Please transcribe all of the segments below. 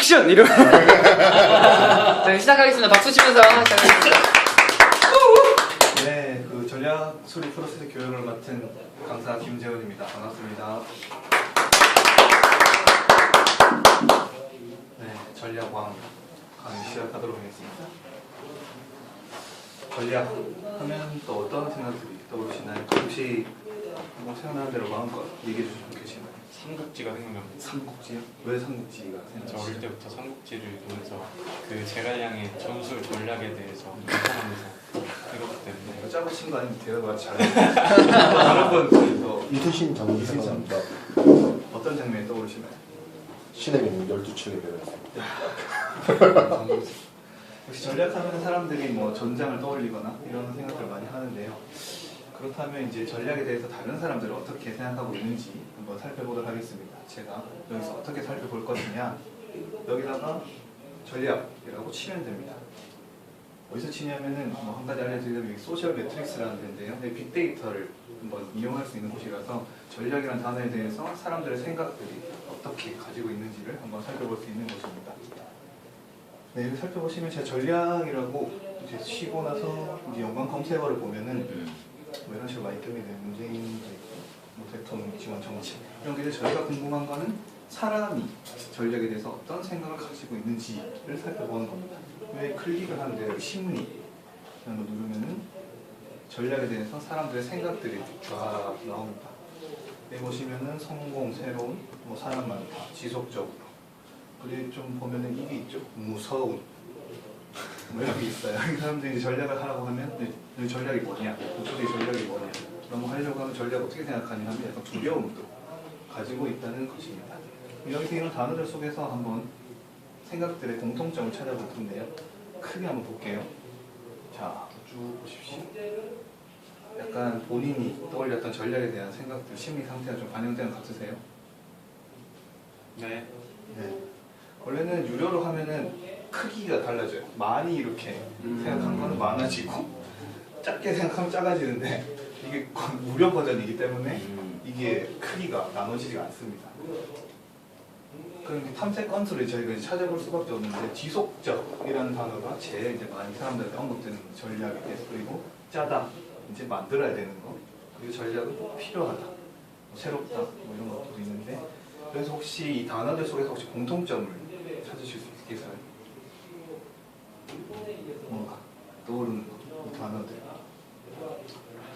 액션! 이러고 자, 시작하겠습니다. 박수 치면서 시작하겠습니다. 네, 그 전략 수립 프로세스 교육을 맡은 강사 김재훈입니다. 반갑습니다. 네, 전략왕 강의 시작하도록 하겠습니다. 전략 하면 또 어떤 생각들이 떠오르시나요? 혹시 뭐 생각나는 대로 마음껏 얘기해 주시면 계시나요? 삼국지가 생각납니다. 삼국지요? 왜 삼국지가 저 생각나시나요? 어릴 때부터 삼국지를 보면서 그 제갈량의 전술 전략에 대해서 연구하면서 이것 때문에 짜고 친거 아니면 대답을 잘해요. 다른 분께서 이순신 장군이 이순신. 생각납니다. 어떤 장면이 떠오르시나요? 신의 명 12척에 배웠습니다. 역시 전략하면 사람들이 뭐 전장을 떠올리거나 이런 생각을 많이 하는데요. 그렇다면 이제 전략에 대해서 다른 사람들은 어떻게 생각하고 있는지 한번 살펴보도록 하겠습니다. 제가 여기서 어떻게 살펴볼 것이냐, 여기다가 전략이라고 치면 됩니다. 어디서 치냐면은 뭐 한 가지 알려드리자면 여기 소셜 매트릭스라는 데인데요. 빅데이터를 한번 이용할 수 있는 곳이라서 전략이라는 단어에 대해서 사람들의 생각들이 어떻게 가지고 있는지를 한번 살펴볼 수 있는 곳입니다. 네, 여기 살펴보시면 제가 전략이라고 이제 치고 나서 이제 연관 검색어를 보면은 뭐 이런 식으로 많이 뜨게 되는 문재인도 있고, 뭐 대통령 지원 정책 이런 게 저희가 궁금한 거는 사람이 전략에 대해서 어떤 생각을 가지고 있는지를 살펴보는 겁니다. 왜 클릭을 하는데 여기 심리 이런 거 누르면은 전략에 대해서 사람들의 생각들이 쫙 나옵니다. 여기 보시면은 성공, 새로운, 뭐 사람 많다, 지속적으로. 그리고 좀 보면은 이게 있죠. 무서운. 뭐 이런 게 있어요. 이 사람들이 이제 전략을 하라고 하면 이 전략이 뭐냐, 도저히 전략이 뭐냐, 그런 거 하려고 하면 전략 어떻게 생각하냐 하면 약간 두려움도 가지고 있다는 것입니다. 여기서 이런 단어들 속에서 한번 생각들의 공통점을 찾아볼 텐데요. 크게 한번 볼게요. 자, 쭉 보십시오. 약간 본인이 떠올렸던 전략에 대한 생각들, 심리 상태가 좀 반영되는 것 같으세요? 네. 네. 원래는 유료로 하면은 크기가 달라져요. 많이 이렇게 생각한 거는 많아지고 작게 생각하면 작아지는데 이게 무료 버전이기 때문에 이게 크기가 나눠지지가 않습니다. 그럼 탐색 건수를 저희가 이제 찾아볼 수밖에 없는데 지속적이라는 단어가 제일 이제 많이 사람들한테 언급되는 전략이 돼서, 그리고 짜다 이제 만들어야 되는 거, 그리고 전략은 꼭 필요하다, 뭐 새롭다, 뭐 이런 것도 있는데, 그래서 혹시 이 단어들 속에서 혹시 공통점을 찾으실 수 있겠어요? 뭔가 떠오르는 이 단어들.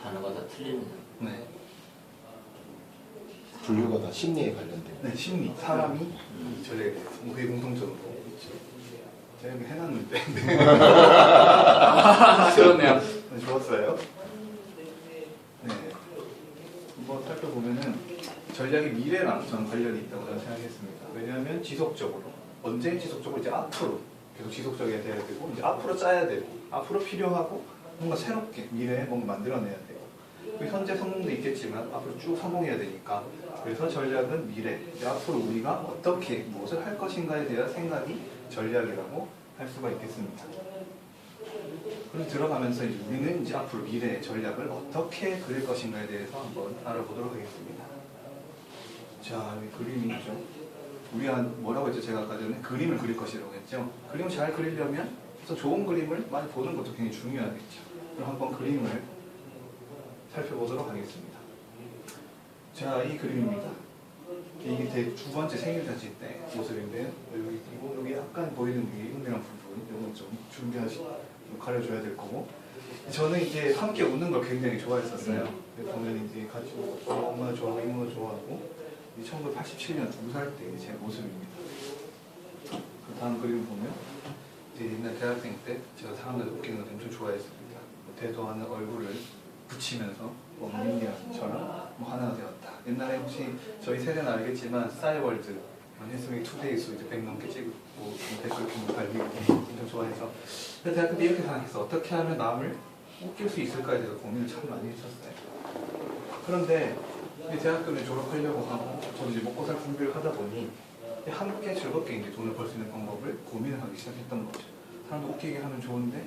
단어가 다 틀리는. 네. 분류가 다 심리에 관련된. 네, 심리, 사람이 이 전략에 대해서 그게 공통점으로 있죠. 제가 이렇게 해놨는데. 그렇네요. 네, 좋았어요. 네. 한번 살펴보면은 전략이 미래랑 저는 관련이 있다고 저는 생각했습니다. 왜냐하면 지속적으로, 언제 지속적으로, 이제 앞으로 계속 지속적이어야 되고, 이제 앞으로 짜야 되고, 앞으로 필요하고, 뭔가 새롭게 미래에 뭔가 만들어내야 되고, 현재 성공도 있겠지만 앞으로 쭉 성공해야 되니까, 그래서 전략은 미래, 이제 앞으로 우리가 어떻게 무엇을 할 것인가에 대한 생각이 전략이라고 할 수가 있겠습니다. 그럼 들어가면서 이제 우리는 이제 앞으로 미래의 전략을 어떻게 그릴 것인가에 대해서 한번 알아보도록 하겠습니다. 자, 여기 그림이 있죠. 우리가 뭐라고 했죠? 제가 아까 전에 그림을 그릴 것이라고 했죠. 그림을 잘 그리려면 우선 좋은 그림을 많이 보는 것도 굉장히 중요하겠죠. 그럼 한번 그림을 살펴보도록 하겠습니다. 자, 이 그림입니다. 이게 두 번째 생일잔치 때 모습인데요. 여기 약간 보이는 이 은밀한 부분, 이건 좀 좀 가려줘야 될 거고. 저는 이제 함께 웃는 걸 굉장히 좋아했었어요. 보면 이제 같이 엄마 좋아하고 이모 좋아하고, 1987년 2살 때 제 모습입니다. 그 다음 그림을 보면 이제 옛날 대학생 때 제가 사람들 웃기는 걸 엄청 좋아했습니다. 대도하는 얼굴을 붙이면서 민기처럼 뭐 하나가 되었다. 옛날에 혹시 저희 세대는 알겠지만 싸이월드 했으면 투데이수 이제 100 넘게 찍고 댓글 좀 달리고 엄청 좋아해서, 그래서 대학교 때 이렇게 생각했어. 어떻게 하면 남을 웃길 수 있을까에 대해서 고민을 참 많이 했었어요. 그런데 대학교를 졸업하려고 하고 저도 이제 먹고 살 준비를 하다 보니 함께 즐겁게 이제 돈을 벌 수 있는 방법을 고민을 하기 시작했던 거죠. 사람도 웃기게 하면 좋은데,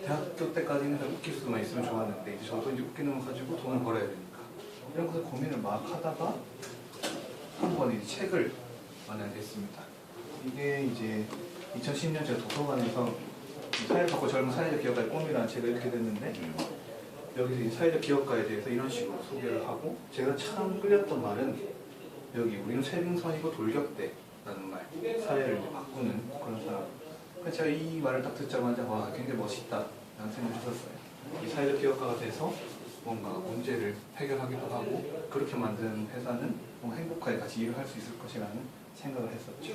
대학교 때까지는 웃길 수만 있으면 좋았는데 이제 저도 이제 웃기는 거 가지고 돈을 벌어야 되니까 이런 것을 고민을 막 하다가 한 번 이제 책을 만나게 됐습니다. 이게 이제 2010년 제가 도서관에서 사회를 바꿔 젊은 사회적 기업가의 꿈이라는 책을 읽게 됐는데 여기서 이 사회적 기업가에 대해서 이런 식으로 소개를 하고 제가 참 끌렸던 말은 여기 우리는 쇠빙선이고 돌격대라는 말, 사회를 이제 바꾸는 그런 사람. 그래서 제가 이 말을 딱 듣자마자 와 굉장히 멋있다라는 생각을 했었어요. 이 사회적 기업가가 돼서 뭔가 문제를 해결하기도 하고 그렇게 만든 회사는 뭔가 행복하게 같이 일을 할 수 있을 것이라는 생각을 했었죠.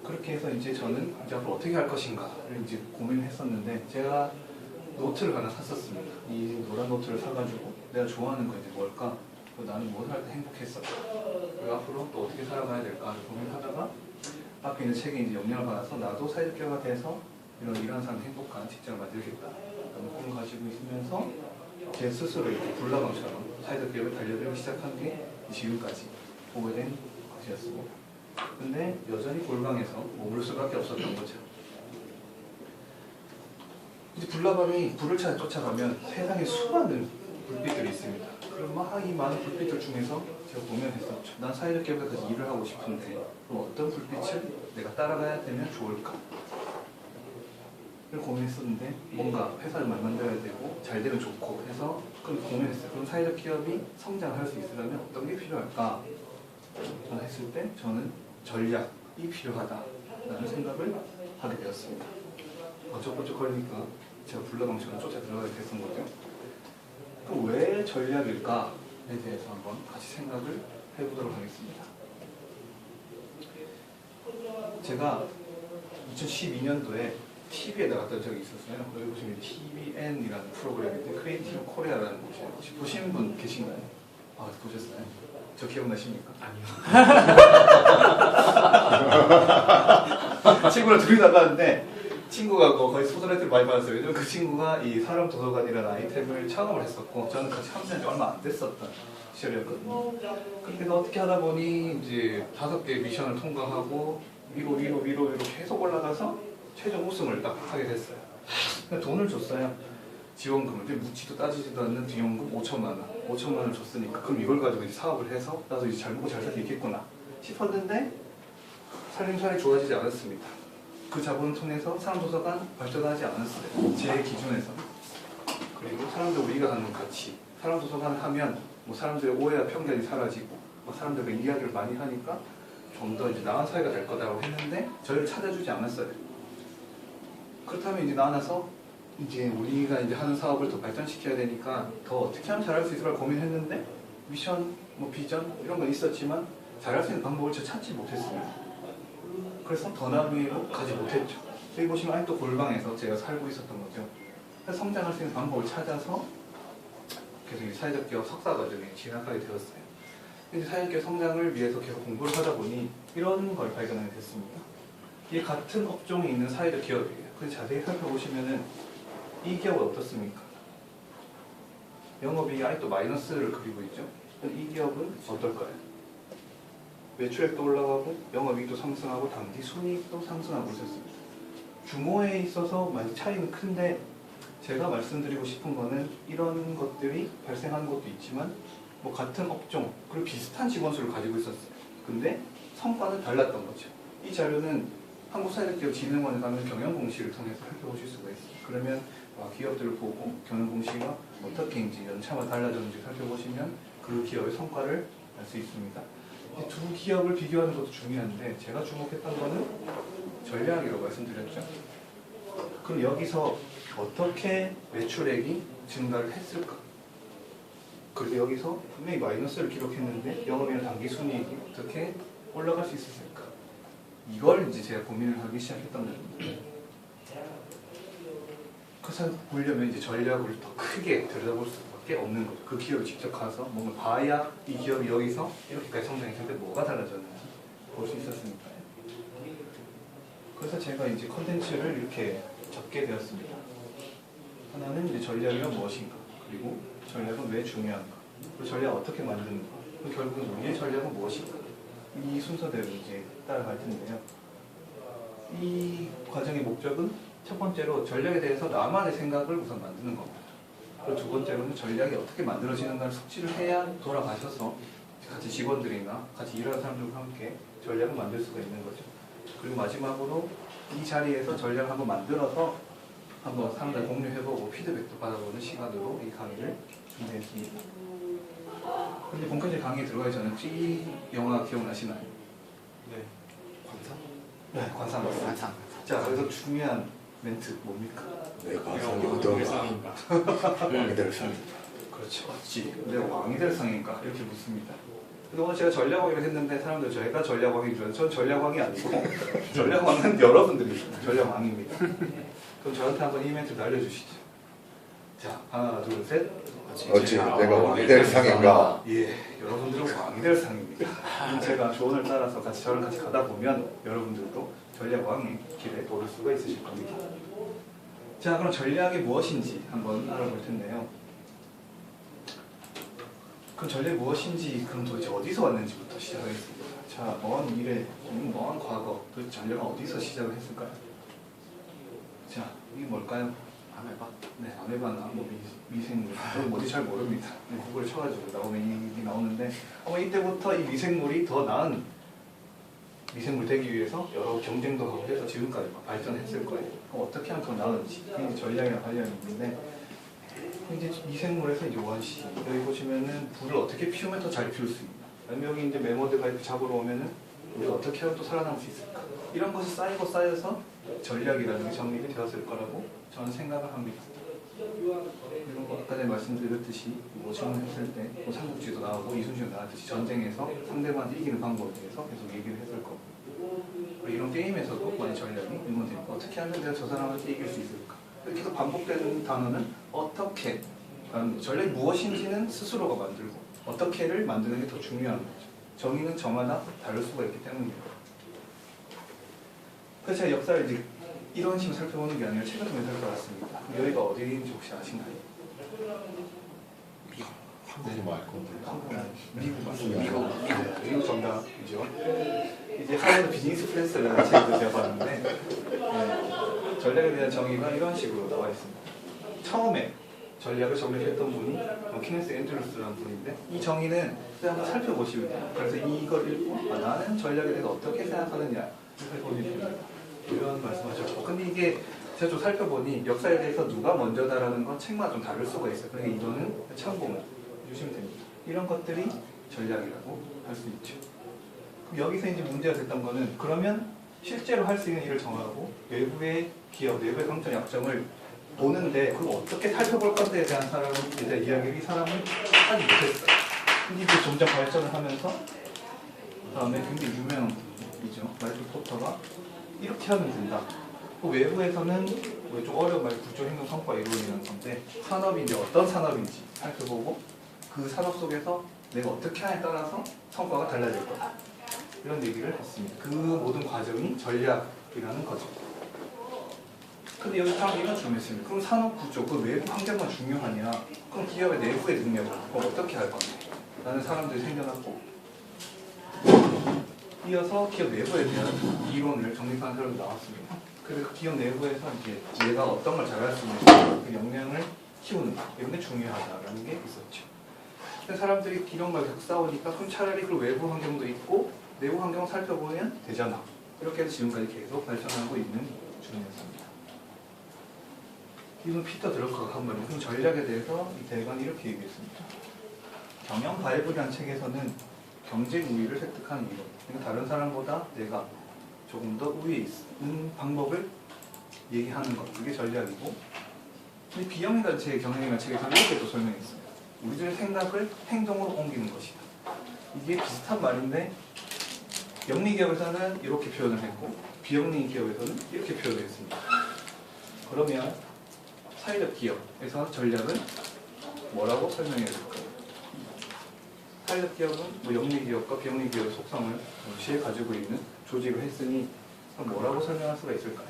그렇게 해서 이제 저는 이제 앞으로 어떻게 할 것인가를 이제 고민을 했었는데 제가 노트를 하나 샀었습니다. 이 노란 노트를 사가지고 내가 좋아하는 거 이제 뭘까? 나는 무엇을 할 때 행복했어? 그리고 앞으로 또 어떻게 살아가야 될까를 고민하다가 앞에 있는 책에 이제 영향을 받아서 나도 사회적 기업가 돼서 이런 일하는 사람 행복한 직장을 만들겠다 라는 꿈을 가지고 있으면서 제 스스로 이렇게 불나방처럼 사회적 기업에 달려들기 시작한 게 지금까지 오게 된 것이었습니다. 근데 여전히 골방에서 머물 수밖에 없었던 거죠. 이제 불나방이 불을 찾아 쫓아가면 세상에 수많은 불빛들이 있습니다. 그럼 막 이 많은 불빛들 중에서 제가 고민했었죠. 난 사회적 기업에서 일을 하고 싶은데 그럼 어떤 불빛을 내가 따라가야 되면 좋을까? 를 고민했었는데 뭔가 회사를 만들어야 되고 잘 되면 좋고 해서 그럼 고민했어요. 그럼 사회적 기업이 성장할 수 있으려면 어떤 게 필요할까? 저는 했을 때 저는 전략이 필요하다라는 생각을 하게 되었습니다. 어쩌고저쩌니까 제가 불나방처럼 쫓아 들어가게 됐던 거죠. 그럼 왜 전략일까에 대해서 한번 같이 생각을 해보도록 하겠습니다. 제가 2012년도에 TV에 나갔던 적이 있었어요. 여기 보시면 TVN이라는 프로그램인데 크리에이티브 코리아라는 곳이에요. 혹시 보신 분 계신가요? 아, 보셨어요? 저 기억나십니까? 아니요. 친구랑 둘이 나갔는데 친구가 거의 소설애들 많이 받았어요. 왜냐면 그 친구가 이 사람 도서관이라는 아이템을 창업을 했었고 저는 같이 함께한 지 얼마 안 됐었던 시절이었거든요. 그렇게 해서 어떻게 하다 보니 이제 5개 미션을 통과하고 위로 계속 올라가서 최종 우승을 딱 하게 됐어요. 근데 돈을 줬어요. 지원금을. 근데 묻지도 따지지도 않는 지원금 5천만 원. 5천만 원을 줬으니까 그럼 이걸 가지고 이제 사업을 해서 나도 이제 잘 먹고 잘 살 수 있겠구나 싶었는데 살림살이 좋아지지 않았습니다. 그 자본을 통해서 사람도서관 발전하지 않았어요. 제 기준에서. 그리고 사람들 우리가 하는 가치. 사람도서관을 하면 뭐 사람들의 오해와 편견이 사라지고 뭐 사람들과 이야기를 많이 하니까 좀 더 이제 나은 사회가 될 거다라고 했는데 저희를 찾아주지 않았어요. 그렇다면 이제 나와서 이제 우리가 이제 하는 사업을 더 발전시켜야 되니까 더 어떻게 하면 잘할 수 있을까 고민했는데 미션, 뭐 비전 이런 건 있었지만 잘할 수 있는 방법을 제가 찾지 못했습니다. 그래서 더 나은 위로 가지 못했죠. 여기 보시면 아직도 골방에서 제가 살고 있었던 거죠. 그래서 성장할 수 있는 방법을 찾아서 계속 이 사회적 기업 석사 과정에 진학하게 되었어요. 이제 사회적 기업 성장을 위해서 계속 공부를 하다 보니 이런 걸 발견하게 됐습니다. 이게 같은 업종에 있는 사회적 기업이에요. 그래서 자세히 살펴보시면은 이 기업은 어떻습니까? 영업이익이 아직도 마이너스를 그리고 있죠. 이 기업은 어떨까요? 매출액도 올라가고 영업이익도 상승하고 당기 순이익도 상승하고 있었습니다. 규모에 있어서 많이 차이는 큰데 제가 말씀드리고 싶은 거는 이런 것들이 발생하는 것도 있지만 뭐 같은 업종 그리고 비슷한 직원 수를 가지고 있었어요. 근데 성과는 달랐던 거죠. 이 자료는 한국사회적기업진흥원에 가면 경영공시를 통해서 살펴보실 수가 있어요. 그러면 기업들을 보고 경영공시가 어떻게 이제 연차가 달라졌는지 살펴보시면 그 기업의 성과를 알 수 있습니다. 이 두 기업을 비교하는 것도 중요한데 제가 주목했던 거는 전략이라고 말씀드렸죠. 그럼 여기서 어떻게 매출액이 증가를 했을까? 그리고 여기서 분명히 마이너스를 기록했는데 영업이나 당기순이익이 어떻게 올라갈 수 있었을까? 이걸 이제 제가 고민을 하기 시작했던 겁니다. 그래서 보려면 이제 전략을 더 크게 들여다볼 수밖에 없는 거죠. 그 기업을 직접 가서 뭔가 봐야 이 기업이 여기서 이렇게까지 성장했는데 뭐가 달라졌는지 볼 수 있었으니까요. 그래서 제가 이제 컨텐츠를 이렇게 적게 되었습니다. 하나는 이제 전략이란 무엇인가, 그리고 전략은 왜 중요한가, 그리고 전략을 어떻게 만드는가, 그리고 결국은 우리의 전략은 무엇인가, 이 순서대로 이제 따라갈 텐데요. 이 과정의 목적은 첫 번째로 전략에 대해서 나만의 생각을 우선 만드는 겁니다. 그리고 두 번째로는 전략이 어떻게 만들어지는가를 숙지를 해야 돌아가셔서 같이 직원들이나 같이 일하는 사람들과 함께 전략을 만들 수가 있는 거죠. 그리고 마지막으로 이 자리에서 전략을 한번 만들어서 한번 사람들 공유해보고 피드백도 받아보는 시간으로 이 강의를 준비했습니다. 근데 본격적인 강의에 들어가기 전에 혹시 이 영화 기억나시나요? 네. 네, 관상 맞습니다. 관상. 자, 그래서 중요한 멘트 뭡니까? 내가 이거 상이 어떤 어떤가 상인가? 왕이될 상. 그렇죠. 맞지. 내가 왕이 될 상인가? 이렇게 묻습니다. 근데 오늘 제가 전략왕이라고 했는데 사람들 저희가 전략왕인 줄 알아요. 전 전략왕이 아니고 전략왕은 여러분들이 전략왕입니다. 그럼 저한테 한번 이 멘트를 알려주시죠. 자, 하나, 둘, 셋. 어찌 내가 왕이 될 상인가? 예, 여러분들은 왕이 될 상입니다. 제가 조언을 따라서 저랑 같이 가다 보면 여러분들도 전략왕의 길에 오를 수가 있으실 겁니다. 자, 그럼 전략이 무엇인지 한번 알아볼 텐데요. 그럼 전략이 무엇인지 그럼 도대체 어디서 왔는지부터 시작하겠습니다. 자, 먼 미래, 먼 과거, 도대체 전략은 어디서 시작을 했을까요? 자, 이게 뭘까요? 아메바. 네, 아메바나 뭐 미생물, 저는 뭐지 잘 모릅니다. 네, 구글에 쳐가지고 나오면 이게 나오는데 아마 이때부터 이 미생물이 더 나은 미생물 되기 위해서 여러 경쟁도 하고 해서 지금까지 발전했을 거예요. 그럼 어떻게 하면 더 나은지 그게 전략이랑 관련이 있는데 이제 미생물에서 이제 원시 여기 보시면은 불을 어떻게 피우면 더 잘 피울 수 있나? 여기 이제 메모드가 이렇게 잡으러 오면은 우리가 어떻게 하면 또 살아남을 수 있을까? 이런 것이 쌓이고 쌓여서 전략이라는 게 정립이 되었을 거라고 저는 생각을 합니다. 이런 거 아까 전에 말씀드렸듯이 뭐 질문했을 때 뭐 삼국지도 나오고 이순신도 나왔듯이 전쟁에서 상대방한테 이기는 방법에 대해서 계속 얘기를 했을 거고 그리고 이런 게임에서도 많이 전략이 응원되고 어떻게 하면 내가 저 사람한테 이길 수 있을까? 계속 반복되는 단어는 어떻게 전략이 무엇인지는 스스로가 만들고 어떻게를 만드는 게 더 중요한 거죠. 정의는 저마다 다를 수가 있기 때문입니다. 그래서 제가 역사를 이제 이런 식으로 살펴보는 게 아니라 책을 통해 살펴봤습니다. 여기가 어디인지 혹시 아시나요? 한국어 알 건데. 미국 미국. 맞습니다. 미국 정답이죠. 이제 하버드 비즈니스 프레스라는 책을 제가 봤는데 전략에 대한 정의가 이런 식으로 나와 있습니다. 처음에 전략을 정립했던 분이 키네스 앤드루스라는 분인데 이 정의는 한번 살펴보시면 돼요. 그래서 이걸 읽고 나는 전략에 대해서 어떻게 생각하느냐 살펴보면 됩니다. 이런 말씀하셨고 근데 이게 제가 좀 살펴보니 역사에 대해서 누가 먼저다라는 건 책마다 좀 다를 수가 있어요. 그러니까 이거는 참고만 해주시면 됩니다. 이런 것들이 전략이라고 할 수 있죠. 그럼 여기서 이제 문제가 됐던 거는 그러면 실제로 할 수 있는 일을 정하고 외부의 기업, 외부의 강점, 약점을 보는데 그걸 어떻게 살펴볼 건데에 대한 사람에 대한 이야기를 이 사람은 하지 못했어요. 근데 이제 점점 발전을 하면서 그다음에 굉장히 유명이죠. 마이클 포터가 이렇게 하면 된다. 그 외부에서는 좀 어려운 말 구조 행동 성과 이론이라는 건데 산업이 이제 어떤 산업인지 살펴보고 그 산업 속에서 내가 어떻게 하냐에 따라서 성과가 달라질 거다. 이런 얘기를 했습니다. 그 모든 과정이 전략이라는 거죠. 근데 여기 딱 이런 질문했습니다. 그럼 산업 구조, 그 외부 환경만 중요하냐? 그럼 기업의 내부의 능력을 어떻게 할 건데? 라는 사람들이 생겨났고 이어서 기업 내부에 대한 이론을 정립하는 사람도 나왔습니다. 그래서 기업 내부에서 이제 얘가 어떤 걸 잘할 수 있는지 그 역량을 키우는 이런 게 중요하다라는 게 있었죠. 근데 사람들이 이런 걸 계속 싸우니까 그럼 차라리 그 외부 환경도 있고 내부 환경을 살펴보면 되잖아. 이렇게 해서 지금까지 계속 발전하고 있는 중이었습니다. 이분 피터 드러커가 한 말이 그럼 전략에 대해서 이 대관이 이렇게 얘기했습니다. 경영 바이블이라는 책에서는 경쟁 우위를 획득하는 이론. 그러니까 다른 사람보다 내가 조금 더 우위에 있는 방법을 얘기하는 것. 그게 전략이고. 근데 비영리가 제 경영이라는 책에서는 이렇게 또 설명했어요. 우리들의 생각을 행동으로 옮기는 것이다. 이게 비슷한 말인데 영리 기업에서는 이렇게 표현을 했고 비영리 기업에서는 이렇게 표현을 했습니다. 그러면 사회적 기업에서 전략은 뭐라고 설명해야 될까요? 사회적 기업은 뭐 영리 기업과 비영리 기업의 속성을 동시에 가지고 있는 조직을 했으니 그럼 뭐라고 설명할 수가 있을까요?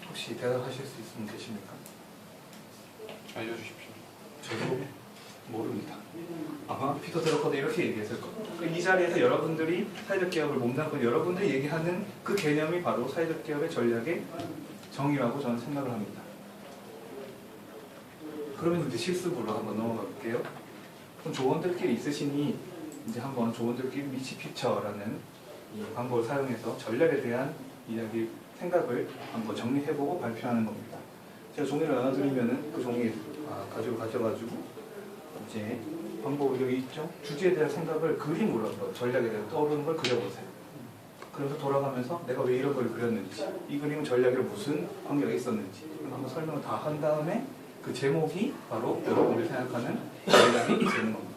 혹시 대답하실 수 있으면 계십니까? 알려주십시오. 저도 모릅니다. 아마 피터 드러커도 이렇게 얘기했을 겁니다. 이 자리에서 여러분들이 사회적 기업을 몸담고 여러분들이 얘기하는 그 개념이 바로 사회적 기업의 전략의 정의라고 저는 생각을 합니다. 그러면 이제 실습으로 한번 넘어가 볼게요. 그럼 조언들끼리 있으시니 이제 한번 조언들끼리 미치 픽처라는 이 방법을 사용해서 전략에 대한 이야기, 생각을 한번 정리해보고 발표하는 겁니다. 제가 종이를 나눠드리면은 그 종이 가져가지고 이제 방법이 여기 있죠. 주제에 대한 생각을 그림으로 한번 전략에 대해 떠오르는 걸 그려보세요. 그래서 돌아가면서 내가 왜 이런 걸 그렸는지, 이 그림은 전략에 무슨 관계가 있었는지 한번 설명을 다 한 다음에 그 제목이 바로 여러분들이 생각하는 전략이 되는 겁니다.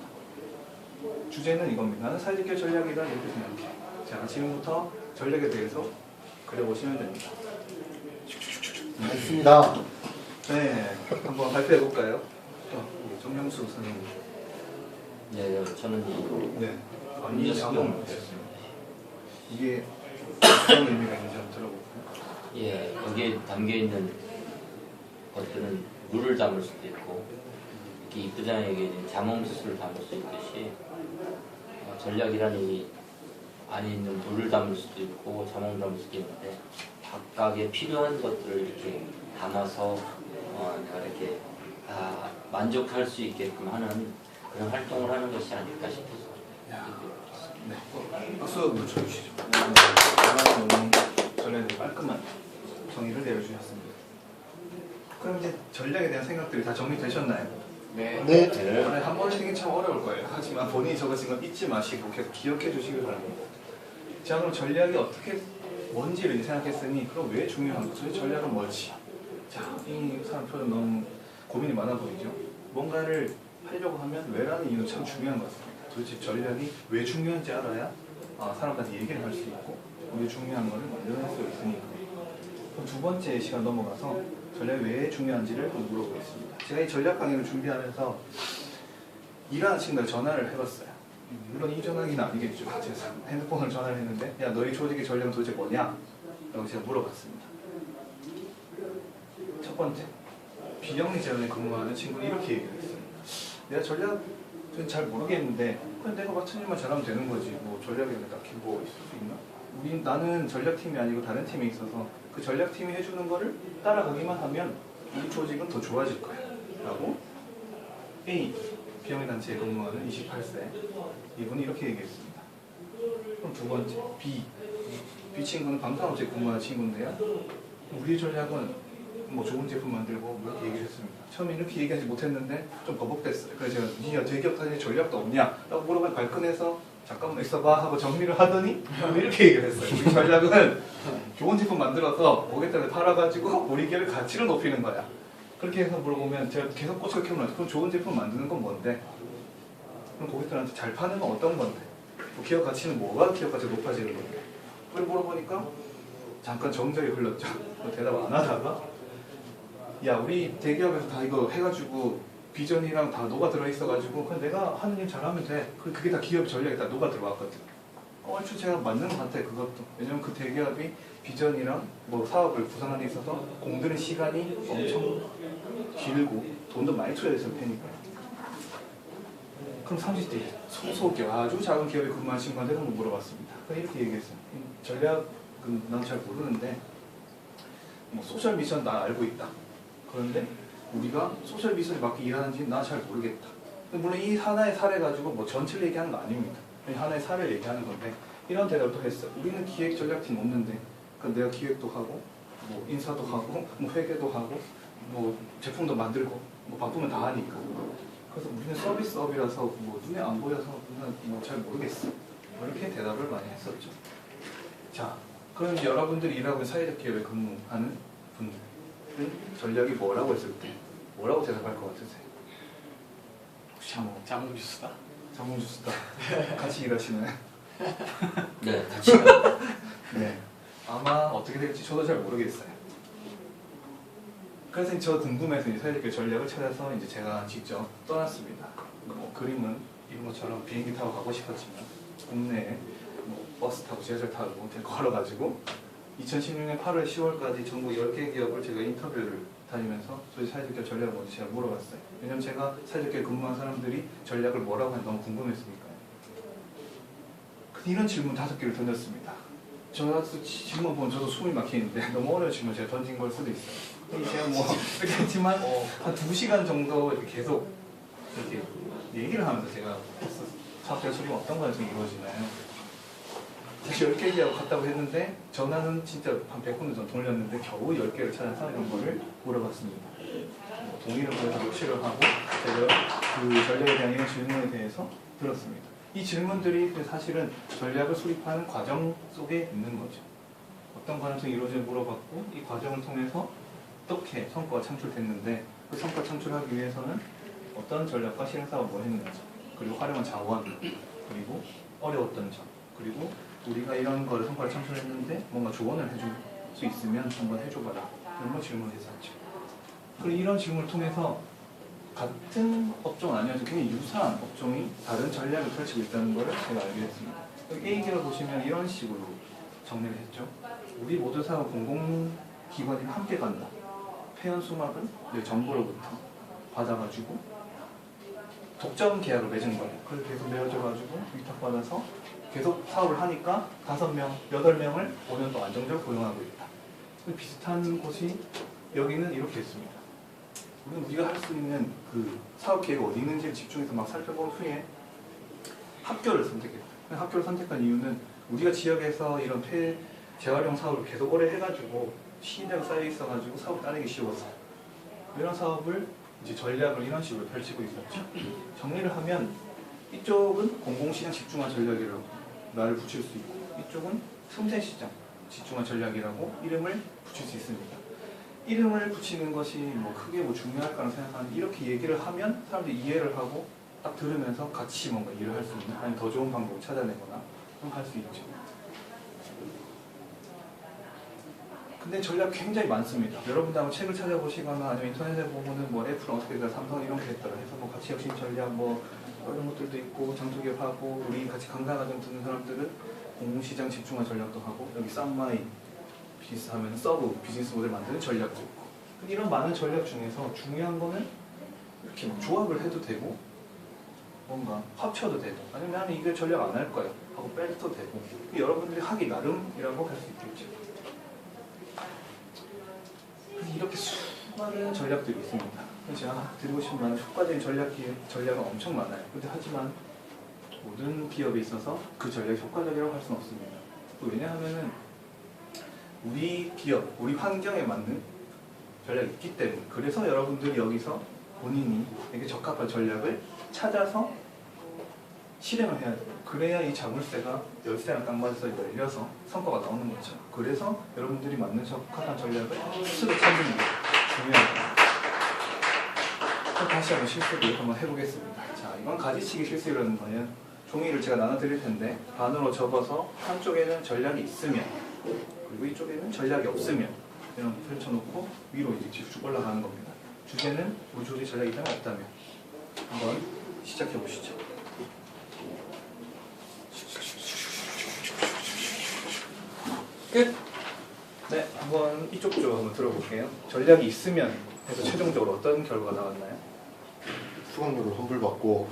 주제는 이겁니다. 나는 사회적 전략이다 이렇게 생각해. 자, 지금부터 전략에 대해서 그려보시면 됩니다. 알겠습니다. 네, 한번 발표해 볼까요? 정명수 선생님. 네, 저는 네. 이 한번 이게 어떤 의미가 있는지 한번 들어볼까요? 예, 여기에 담겨 있는 것들은 물을 담을 수도 있고, 이렇게 이 부장에 얘기해진 자몽수를 담을 수 있듯이 전략이라는 이 안에 있는 물을 담을 수도 있고 자몽을 담을 수도 있는데 각각의 필요한 것들을 이렇게 담아서 내가 이렇게 만족할 수 있게끔 하는 그런 활동을 하는 것이 아닐까 싶어서. 네. 박수 한번 쳐주시죠. 너무 전략에 깔끔한 정의를 내려주셨습니다. 그럼 이제 전략에 대한 생각들이 다 정리되셨나요? 네. 네. 오늘 한 번에 쓰긴 참 어려울 거예요. 하지만 본인이 적으신 건 잊지 마시고 계속 기억해 주시길 바랍니다. 자, 그럼 전략이 어떻게 뭔지를 생각했으니 그럼 왜 중요한 거죠? 전략은 뭐지? 자, 이 사람 표현 너무 고민이 많아 보이죠? 뭔가를 하려고 하면 왜라는 이유는 참 중요한 것 같습니다. 도대체 전략이 왜 중요한지 알아야 사람들한테 얘기를 할 수 있고 왜 중요한 거를 만들어낼 수 있으니까. 그럼 두 번째 시간 넘어가서 전략이 왜 중요한지를 한번 물어보겠습니다. 제가 이 전략 강의를 준비하면서 일하는 친구들 전화를 해봤어요. 물론 이 전화기는 아니겠죠. 제가 핸드폰으로 전화를 했는데 야, 너희 조직의 전략은 도대체 뭐냐? 라고 제가 물어봤습니다. 첫 번째, 비영리 재단에 근무하는 친구는 이렇게 얘기를 했어요. 내가 전략은 잘 모르겠는데 그냥 내가 맡은 일만 잘하면 되는 거지. 뭐 전략에 딱히 뭐 있을 수 있나? 나는 전략팀이 아니고 다른 팀에 있어서 그 전략팀이 해주는 거를 따라가기만 하면 우리 조직은 더 좋아질 거야. 라고 A, 비영리 단체에 근무하는 28세 이분이 이렇게 얘기했습니다. 그럼 두 번째, B 친구는 방산업체에 근무하는 친구인데요. 우리 전략은 뭐 좋은 제품 만들고 뭐 이렇게 얘기를 했습니다. 처음에 이렇게 얘기하지 못했는데 좀 버벅댔어요. 그래서 제가 니가 대기업 다니는 전략도 없냐? 라고 물어보면 발끈해서 잠깐만 있어봐 하고 정리를 하더니 이렇게 얘기를 했어요. 우리 전략은 좋은 제품 만들어서 고객들한테 팔아가지고 우리 기업의 가치를 높이는 거야. 그렇게 해서 물어보면 제가 계속 꼬치가 키우면 그럼 좋은 제품 만드는 건 뭔데? 그럼 고객들한테 잘 파는 건 어떤 건데? 기업 가치는 뭐가 기업 가치가 높아지는 건데? 그걸 물어보니까 잠깐 정적이 흘렀죠. 대답 안 하다가 야, 우리 대기업에서 다 이거 해가지고 비전이랑 다 녹아 들어있어가지고 그냥 내가 하는 일 잘하면 돼. 그게 다 기업 전략에 다 녹아 들어왔거든. 얼추 제가 맞는 것 같아, 그것도. 왜냐면 그 대기업이 비전이랑 뭐 사업을 구상하는 데 있어서 공드는 시간이 엄청 길고 돈도 많이 투자했을 테니까. 그럼 30대 소소기업, 아주 작은 기업에 근무하는 친구한테 한번 물어봤습니다. 이렇게 얘기했어요. 전략은 난 잘 모르는데 뭐 소셜 미션 나 알고 있다. 그런데 우리가 소셜 미션에 맞게 일하는지 나 잘 모르겠다. 물론 이 하나의 사례 가지고 뭐 전체를 얘기하는 거 아닙니다. 하나의 사례를 얘기하는 건데 이런 대답을 또 했어요. 우리는 기획 전략팀 없는데 그러니까 내가 기획도 하고 뭐 인사도 하고 뭐 회계도 하고 뭐 제품도 만들고 뭐 바쁘면 다 하니까. 그래서 우리는 서비스업이라서 뭐 눈에 안 보여서 뭐 잘 모르겠어. 이렇게 대답을 많이 했었죠. 자, 그럼 여러분들이 일하고 있는 사회적 기업에 근무하는 분들은 전략이 뭐라고 했을 때 뭐라고 대답할 것 같으세요? 혹시 자몽주스다? 자몽주스다. 같이 일하시나요? 네, 같이. 네. 아마 어떻게 될지 저도 잘 모르겠어요. 그래서 저 궁금해서 이제 사회적 전략을 찾아서 이제 제가 직접 떠났습니다. 뭐 그림은 이런 것처럼 비행기 타고 가고 싶었지만 국내에 뭐 버스 타고 지하철 타고 걸어가지고 2016년 8월 10월까지 전국 10개 기업을 제가 인터뷰를 다니면서 저희 사회적 기업 전략을 먼저 제가 물어봤어요. 왜냐면 제가 사회적 기업 근무한 사람들이 전략을 뭐라고 하는지 너무 궁금했으니까요. 이런 질문 5개를 던졌습니다. 저 질문 보면 저도 숨이 막히는데 너무 어려운 질문 제가 던진 걸 수도 있어요. 제가 뭐 이렇게 했지만 한 2시간 정도 이렇게 계속 이렇게 얘기를 하면서 제가 했었어요. 사업자 수립 어떤 과정이 이루어지나요? 다시 10개 얘기하고 갔다고 했는데 전화는 진짜 한 100번을 전 돌렸는데 겨우 10개를 찾아서 이런 거를 물어봤습니다. 동의를 구해서 녹취를 하고 제가 그 전략에 대한 이런 질문에 대해서 들었습니다. 이 질문들이 사실은 전략을 수립하는 과정 속에 있는 거죠. 어떤 가능성이 이루어지는지 물어봤고 이 과정을 통해서 어떻게 성과가 창출됐는데 그 성과 창출하기 위해서는 어떤 전략과 실행사업을 뭐 했는지 그리고 활용한 자원 그리고 어려웠던 점 그리고 우리가 이런 거를 성과를 창출했는데 뭔가 조언을 해줄 수 있으면 한번 해줘봐라 이런 거 질문을 했었죠. 그리고 이런 질문을 통해서 같은 업종 아니어도 굉장히 유사한 업종이 다른 전략을 펼치고 있다는 걸 제가 알게 됐습니다. 여기 A기를 보시면 이런 식으로 정리를 했죠. 우리 모두 다 공공기관이 함께 간다. 폐연 수막은 정부로부터 받아가지고 독점 계약을 맺은 거예요. 그걸 계속 내어줘가지고 위탁받아서 계속 사업을 하니까 5명, 8명을 5년 동안 안정적으로 고용하고 있다. 비슷한 곳이 여기는 이렇게 했습니다. 우리가 할 수 있는 그 사업 계획이 어디 있는지를 집중해서 막 살펴본 후에 학교를 선택했다. 학교를 선택한 이유는 우리가 지역에서 이런 재활용 사업을 계속 오래 해가지고 신뢰가 쌓여 있어가지고 사업 따내기 쉬워서 이런 사업을 이제 전략을 이런 식으로 펼치고 있었죠. 정리를 하면 이쪽은 공공시장 집중화 전략이라고 말을 붙일 수 있고 이쪽은 틈새시장 집중화 전략이라고 이름을 붙일 수 있습니다. 이름을 붙이는 것이 뭐 크게 뭐 중요할까라는 생각하는데 이렇게 얘기를 하면 사람들이 이해를 하고 딱 들으면서 같이 뭔가 일을 할 수 있는 아니면 더 좋은 방법을 찾아내거나 그럼 할 수 있죠. 근데 전략 굉장히 많습니다. 여러분도 한번 책을 찾아보시거나 아니면 인터넷에 보면은 뭐 애플은 어떻게 했더라, 삼성은 이런 게 했더라 해서 뭐 가치 혁신 전략 뭐 이런 것들도 있고 장투기업하고 우리 같이 강사 과정 듣는 사람들은 공공시장 집중화 전략도 하고 여기 쌈마이 비즈니스 하면 서브 비즈니스 모델 만드는 전략도 있고 이런 많은 전략 중에서 중요한 거는 이렇게 막 조합을 해도 되고 뭔가 합쳐도 되고 아니면 나는 이거 전략 안 할 거야 하고 빼도 되고 여러분들이 하기 나름이라고 할 수 있겠죠. 이렇게 수많은 전략들이 있습니다. 제가 드리고 싶은 말은 효과적인 전략은 엄청 많아요. 근데 하지만 모든 기업에 있어서 그 전략이 효과적이라고 할 수는 없습니다. 왜냐하면은 우리 기업, 우리 환경에 맞는 전략이 있기 때문에 그래서 여러분들이 여기서 본인이 이게 적합한 전략을 찾아서 실행을 해야 돼요. 그래야 이 자물쇠가 열쇠랑 딱 맞아서 열려서 성과가 나오는 거죠. 그래서 여러분들이 맞는 적합한 전략을 스스로 찾는 게 중요합니다. 다시 한번 실습을 한번 해보겠습니다. 자, 이건 가지치기 실습이라는 거는 종이를 제가 나눠드릴 텐데 반으로 접어서 한쪽에는 전략이 있으면 그리고 이쪽에는 전략이 없으면 이런 거 펼쳐놓고 위로 이제 쭉 올라가는 겁니다. 주제는 우주의 전략이 있다면 없다면 한번 시작해 보시죠. 끝! 네, 한번 이쪽 쪽 한번 들어볼게요. 전략이 있으면 해서 최종적으로 어떤 결과가 나왔나요? 수강료를 환불받고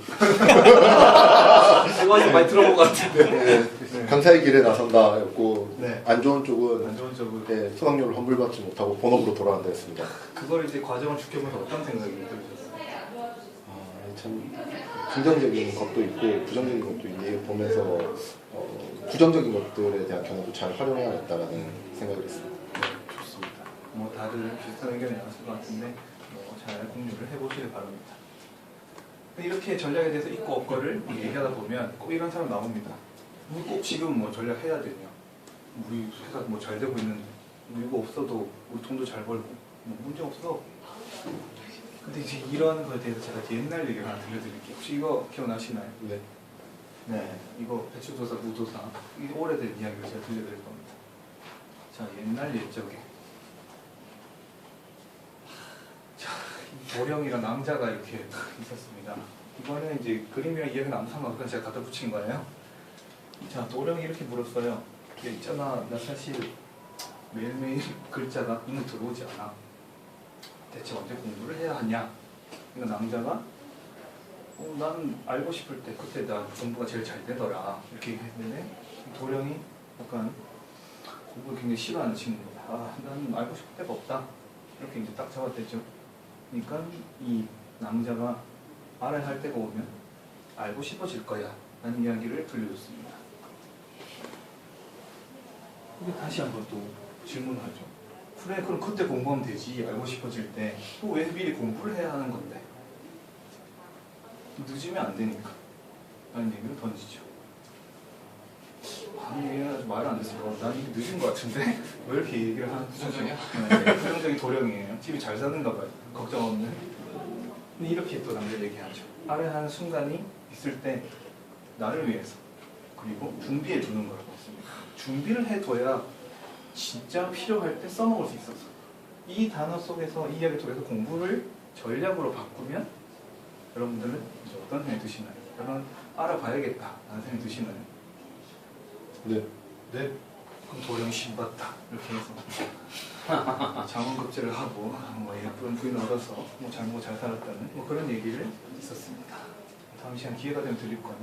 이거 많이 들어본 것 같은데. 네, 강사의 길에 나선다였고 네. 안 좋은 쪽은 안 좋은 쪽은 네, 수강료를 환불받지 못하고 본업으로 돌아간다 했습니다. 그걸 이제 과정을 지켜보면서 어떤 생각이 들으셨어요? 참 긍정적인 것도 있고 부정적인 것도 있는데 보면서 부정적인 것들에 대한 경우도 잘 활용해야겠다라는 생각을 했습니다. 좋습니다. 뭐 다들 비슷한 의견이 나왔을 것 같은데 잘 공유를 해보시길 바랍니다. 이렇게 전략에 대해서 있고 없고를 얘기하다 보면 꼭 이런 사람 나옵니다. 꼭 지금 뭐 전략 해야 되냐? 우리 회사 뭐 잘 되고 있는데 뭐 이거 없어도 우리 돈도 잘 벌고 뭐 문제 없어. 근데 이제 이런 거에 대해서 제가 옛날 얘기를 하나 들려드릴게요. 혹시 이거 기억나시나요? 네. 네, 이거 배추도사, 무도사 이 오래된 이야기를 제가 들려드릴 겁니다. 자, 옛날 옛적에 자, 도령이랑 낭자가 이렇게 있었습니다. 이거는 이제 그림이랑 이야기는 아무 상관없고 제가 갖다 붙인 거예요. 자, 도령이 이렇게 물었어요. 얘 있잖아, 나 사실 매일매일 글자가 눈에 들어오지 않아. 대체 언제 공부를 해야 하냐? 그러니까 낭자가 난 알고 싶을 때 그때 나 공부가 제일 잘 되더라 이렇게 얘기했는데 도령이 약간 공부를 굉장히 싫어하는 친구입니다. 난 알고 싶을 때가 없다 이렇게 이제 딱 잡아댔죠. 그러니까 이 낭자가 알아야 할 때가 오면 알고 싶어질 거야 라는 이야기를 들려줬습니다. 이게 다시 한번 또 질문하죠. 그래, 그럼 그때 공부하면 되지. 알고 싶어질 때. 왜 미리 공부를 해야 하는 건데? 늦으면 안 되니까. 라는 얘기를 던지죠. 이게 말을 안 됐어요. 난 이게 늦은 것 같은데? 왜 이렇게 얘기를 하는 부정적이야? 네, 부정적인 도령이에요. 집이 잘 사는가 봐요. 걱정 없는. 근데 이렇게 또 남들 얘기하죠. 아래하는 순간이 있을 때 나를 위해서 그리고 준비해 두는 거라고 했습니다. 준비를 해둬야 진짜 필요할 때 써먹을 수 있어서 이 단어 속에서 이 이야기 속에서 공부를 전략으로 바꾸면 여러분들은 이제 어떤 생각이 드시나요? 여러분 알아봐야겠다 라는 생각이 드시나요? 네. 네. 그럼 도령 신봤다 이렇게 해서 장원급제를 하고 뭐 예쁜 부인을 얻어서 뭐 잘 살았다는 뭐 그런 얘기를 있었습니다. 다음 시간 기회가 되면 드릴 거예요.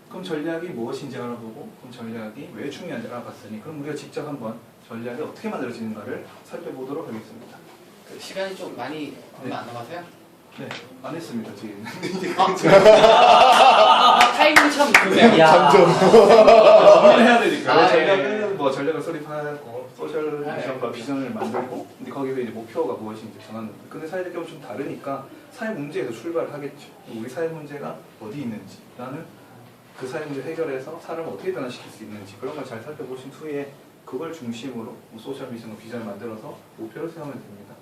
그럼 전략이 무엇인지 알아보고 그럼 전략이 왜 중요한지 알아봤으니 그럼 우리가 직접 한번 전략이 어떻게 만들어지는가를 살펴보도록 하겠습니다. 그 시간이 좀 많이 얼마 안 남아서요? 네, 안 했습니다 지금. 타이밍 참 좋네요. 정리를 해야 되니까 아, 전략은 뭐 전략을 수립하고 소셜 아, 미션과 예. 비전을 만들고 근데 거기서 이제 목표가 무엇인지 정하는 거예요. 근데 사회적 경우 좀 다르니까 사회 문제에서 출발하겠죠. 우리 사회 문제가 어디 있는지 나는 그 사회 문제 해결해서 사람을 어떻게 변화시킬 수 있는지 그런 걸 잘 살펴보신 후에 그걸 중심으로 뭐 소셜 미션과 비전을 만들어서 목표를 세우면 됩니다.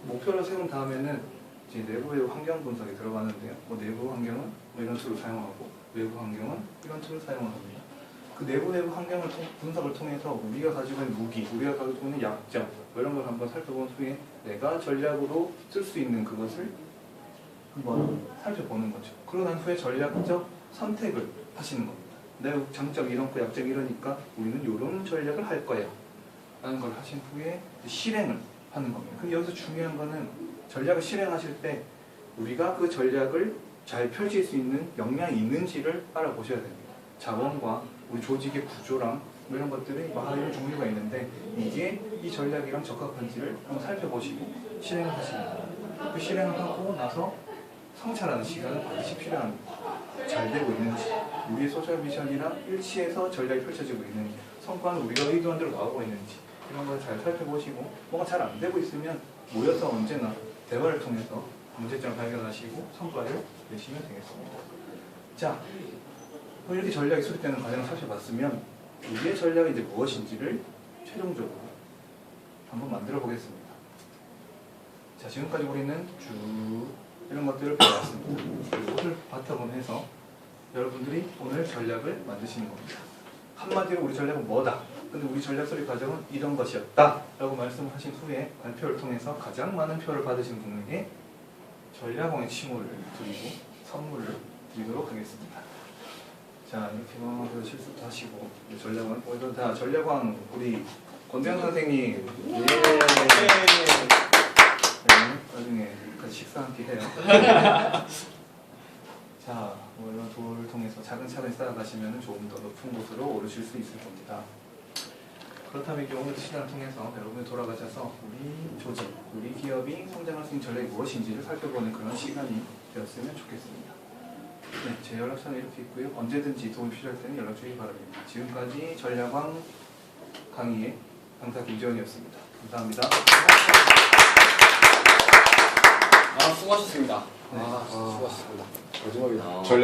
목표를 세운 다음에는 이제 내부의 환경 분석에 들어가는데요. 뭐 내부 환경은 뭐 이런 툴을 사용하고 외부 환경은 이런 툴을 사용합니다. 그 내부 환경을 분석을 통해서 우리가 가지고 있는 무기, 우리가 가지고 있는 약점 뭐 이런 걸 한번 살펴본 후에 내가 전략으로 쓸 수 있는 그것을 한번 살펴보는 거죠. 그러고 난 후에 전략적 선택을 하시는 겁니다. 내 장점이 이렇고 약점이 이러니까 우리는 이런 전략을 할 거야 라는 걸 하신 후에 실행을 하는 겁니다. 근데 여기서 중요한 거는 전략을 실행하실 때 우리가 그 전략을 잘 펼칠 수 있는 역량이 있는지를 알아보셔야 됩니다. 자원과 우리 조직의 구조랑 뭐 이런 것들이 많은 종류가 있는데 이게 이 전략이랑 적합한지를 한번 살펴보시고 실행을 하십니다. 그 실행을 하고 나서 성찰하는 시간은 반드시 필요합니다. 잘 되고 있는지, 우리의 소셜 미션이랑 일치해서 전략이 펼쳐지고 있는지, 성과는 우리가 의도한 대로 나오고 있는지 이런 걸 잘 살펴보시고 뭔가 잘 안 되고 있으면 모여서 언제나 대화를 통해서 문제점을 발견하시고 성과를 내시면 되겠습니다. 자, 그럼 이렇게 전략이 수립되는 과정을 살펴봤으면 우리의 전략이 이제 무엇인지를 최종적으로 한번 만들어 보겠습니다. 자, 지금까지 우리는 쭉 이런 것들을 배워왔습니다. 그리고 오늘 바탕으로 해서 여러분들이 오늘 전략을 만드시는 겁니다. 한마디로 우리 전략은 뭐다? 근데 우리 전략 수립 과정은 이런 것이었다 라고 말씀하신 후에 발표를 통해서 가장 많은 표를 받으신 분에게 전략왕의 칭호를 드리고 선물을 드리도록 하겠습니다. 자, 이렇게 뭐 실수도 하시고 전략왕 오늘도 다 전략왕 우리 권대현 선생님 예. 네, 나중에 같이 식사 함께 해요. 자, 뭐 이런 도를 통해서 차근차근 쌓아가시면 조금 더 높은 곳으로 오르실 수 있을 겁니다. 그렇다면 이제 오늘 시간을 통해서 여러분이 돌아가셔서 우리 조직, 우리 기업이 성장할 수 있는 전략이 무엇인지를 살펴보는 그런 시간이 되었으면 좋겠습니다. 네, 제 연락처는 이렇게 있고요. 언제든지 도움이 필요할 때는 연락 주시기 바랍니다. 지금까지 전략왕 강의의 강사 김지원이었습니다. 감사합니다. 아, 수고하셨습니다. 네. 수고하셨습니다. 마지막에 어. 전략